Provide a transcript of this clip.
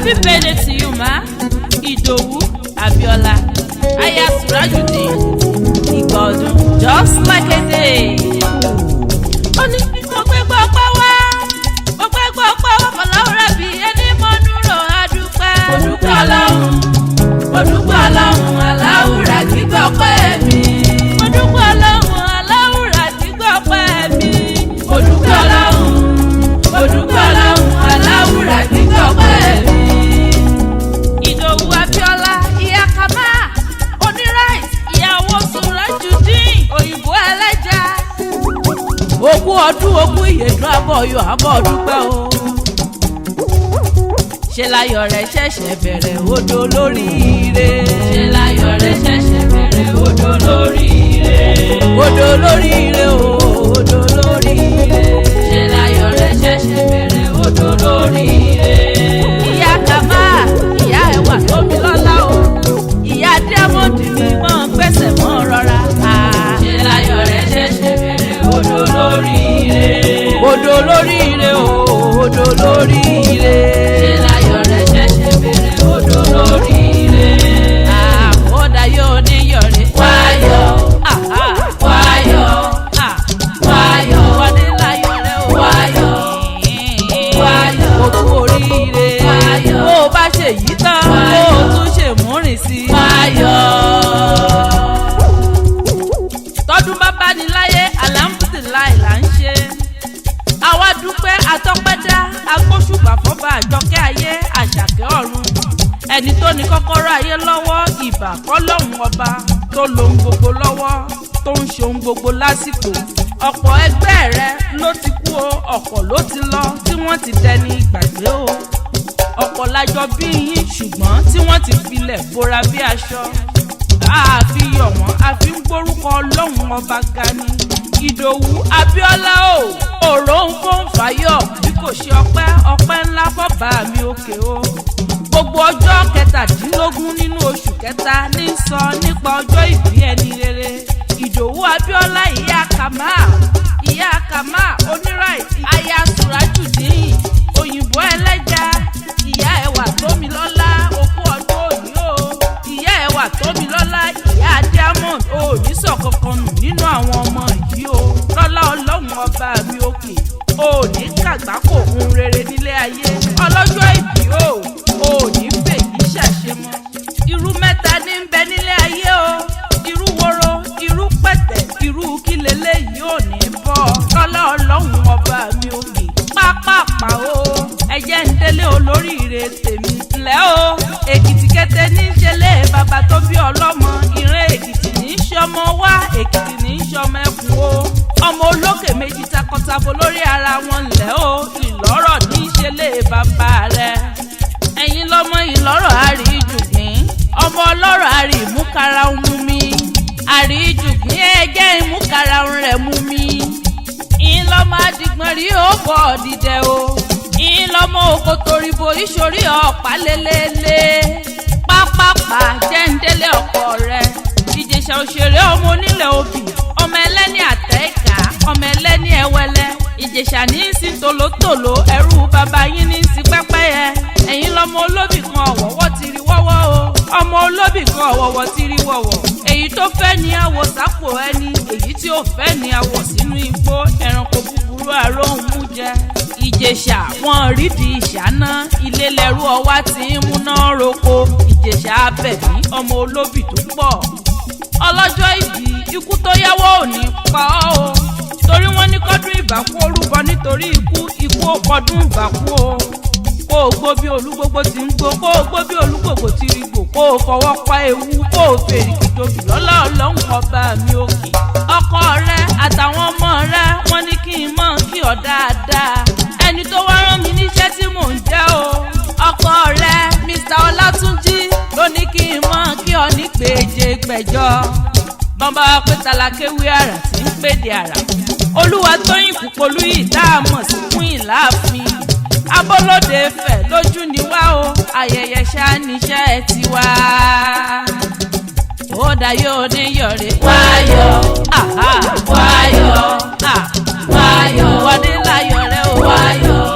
Happy birthday to you, ma. Idowu Abiola. Aya Surajudeen. Ìgbà ọdún just like a day. Ó ní mo gbé gbọ́pẹ́ wá. Mo gbé gbọ́pẹ́ wá fọláwúrẹ́ bí ẹni mo dúró adúpẹ́. Mo dúpẹ́ Ọlọ́run. Mo dúpẹ́ Ọlọ́run aláwùrà tí gbọ́pẹ́ mi. Mo dúpẹ́ Ọlọ́run aláwùrà tí gbọ́pẹ́ mi. Mo dúpẹ́ Ọlọ́run. Mo dúpẹ́ Ọlọ́run aláwùrà tí gbọ́pẹ́ mi. Ìdòwú Abíọ́lá ìyá kàmá oníráìsì ìyàwó Surajudeen òyìnbó ẹlẹ́ja. Ogún ọdún ogún ìyèdún abọ́yọ̀ abọ́ dúpẹ́ o. Ṣé láyọ̀ rẹ̀ ṣẹ̀ṣẹ̀ bẹ̀rẹ̀ odò lóríire. Ṣé láyọ̀ rẹ̀ ṣẹ̀ṣẹ̀ bẹ̀rẹ̀ odò lóríire. Odò lóríire o odò lóríire. Ṣé láyọ̀ rẹ̀ ṣẹ̀ṣẹ̀ bẹ̀rẹ̀ odò lóríire. Ìyá kàmá ìyá ẹ̀wà tómi lọ́lá o. Ìyá Diamond mi mọ̀ gbẹ́sẹ̀ mọ́ rọra. Ṣé láyọ̀ rẹ̀ ṣẹ̀ṣẹ̀ bẹ̀rẹ̀ odò lóríire. Odò lóríire o odò lóríire. Ṣé láyọ̀ rẹ̀ ṣẹ̀ṣẹ̀ bẹ̀rẹ̀ odò lóríire. Àkọ́dá yóò ní yọ̀rẹ́. Wáyọ̀ wáyọ̀ wáyọ̀ wọlé láyọ̀ rẹ̀ o. Wáyọ̀ wáyọ̀ òkú oríire. Wáyọ̀ bó o bá ṣe yí tán bó o tún ṣe múrin sí i. Wáyọ̀ tọdún bá bá ní láyé alhamdulilayi là ń ṣe. Àwa dúpẹ́ àtọ́pẹ́dá agbóṣùbà fọ́ba àjọkẹ́ ayé àṣàkẹ́ ọ̀run. Ẹni tó ní kọ́kọ́rọ́ ayé lọ́wọ́ ìbà kọ́lọ́hún ọba tó lohun gbogbo lọ́wọ́ tó ń ṣe ohun gbogbo lásìkò. Ọ̀pọ̀ ẹgbẹ́ rẹ ló ti kú o ọ̀pọ̀ ló ti lọ tí wọ́n ti dẹni ìgbàgbé o. Ọ̀pọ̀ lájọ bí yín ṣùgbọ́n tí wọ́n ti filẹ̀ bora bí aṣọ. Àfi yọ̀ wọ́n àfi ń gbórúkọ ọlọ́run ọba ga ni. Ìdòwú Abíọ́lá o òró ń fún fàyọ̀ bí kò ṣe ọpẹ́ ńlá fọ́ba mi òkè o. Gbogbo ọjọ́ kẹtàdínlógún nínú oṣù kẹta ní sọ nípa ọjọ́ ìbí ẹni rere. Ìdòwú Abíọ́lá ìyá kàmá oníráìsì aya Surajudeen òyìnbó ẹlẹ́ja. Ìyá ẹ̀wà tómi lọ́lá okú ọdún òní o. Ìyá ẹ̀wà tómi lọ́lá ìyá Diamond òní sọ̀kankan nù nínú àwọn ọmọ yìí o. Lọ́lá ọlọ́run ọba mi òkè òní kàgbákò ohun rere nílé ayé. Ọlọ́jọ́ ìbí o òní fèyí ṣàṣe mọ́. Irú mẹ́ta ní ń bẹ nílé ayé o. Irú woro irú pẹ̀tẹ̀ irú kílélẹ́ yìí ò ní bọ́. Lọ́lá ọlọ́run ọba mi òkè pápápá o. Ẹ̀jẹ̀ ń délé olóríire tèmi ńlẹ́ o. Èkìtì kété ní í ṣẹlẹ̀ bàbá tó bí ọlọ́mọ. Ìran Èkìtì ní í ṣọmọ wá Èkìtì ní í ṣọmọ ẹkùn o. Ọmọ olókè méjì takọtabo lórí ara wọn ńlẹ́ o. Ìlọ́rọ̀ ní í ṣẹlẹ̀ bàbá rẹ̀. Ẹ̀yin lọ́mọ ìlọ́rọ̀ àríjùgbín. Ọmọ ọlọ́rọ̀ àrí ìmúkara ń mú mi. Àríjùgbín ẹ̀jẹ̀ ìmúkara ń rẹ̀ mú mi. Ìlọ́mọ àdìgbọ̀n rí ó bọ̀ dídẹ o. Ìlọ́mọ òkò toríbo ìṣòrí ọ̀pá lélẹ́lẹ́. Pápápá jẹ́ńdélé ọkọ rẹ̀. Ìjẹ̀ṣà òṣèré ọmọ onílẹ̀ obì. Ọmọ ẹlẹ́ni àtẹ́ẹ̀ká ọmọ ẹlẹ́ni ẹwẹ́lẹ́. Ìjẹ̀ṣà ní í sí tòlótòló ẹrú bàbá yín ní í sí pẹ́pẹ́yẹ. Ẹ̀yin lọ́mọ olóbì kan ọ̀wọ́wọ́ ti rí wọ́wọ́ o. Ọmọ olóbì kan ọ̀wọ́wọ́ ti rí wọ̀wọ̀. Èyí tó fẹ́ ni àwọ̀ sápò ẹni. Èyí tí ò fẹ́ ni àwọ̀ sínú igbó. Ẹranko búburú àróhùn mú jẹ. Ìjẹ̀ṣà wọn rídìí ìṣáná. Ilé lẹrú ọwá tí ń múná roko. Ìjẹ̀ṣà abẹ̀bí ọmọ olóbì tó pọ̀. Ọlọ́jọ́ ìbí ikú tó yáwó ò ní pa ọ́ o. Torí wọ́n ní kọ́dún ìbákú orúbọ nítorí ikú ó kọdún ìbákú o. Kó o gbó bí olúgbogbo ti ń gbó. Kó o gbó bí olúgbogbo ti rí gbò. Kó o fọwọ́ pa ewu. Kó o fèrè kìtòbí lọ́lá ọlọ́run ọba mi òkè. Ọkọ rẹ àtàwọn ọmọ rẹ wọ́n ní kí n mọ̀ kí ọ dáadáa. Ẹni tó wá rán mi níṣẹ́ tí mò ń jẹ́ o. Ọkọ rẹ Mr. Ọlátúnjí ló ní kí n mọ̀ kí ọ ní péje gbẹ̀jọ. Bọ́mbà wa pé talákéwé àrà tí ń pèdè àrà. Olúwatóyìn Kúpolú yìí tá a mọ̀ sí fún ìláàfin. Abọ́lódé fẹ̀ lójú ni wá o. Ayẹyẹ ṣá níṣẹ́ tiwa. Ó dá yóò ní yọ̀rẹ́. Wáyọ̀ wáyọ̀ wáyọ̀ wọlé láyọ̀ rẹ̀ o. Wáyọ̀.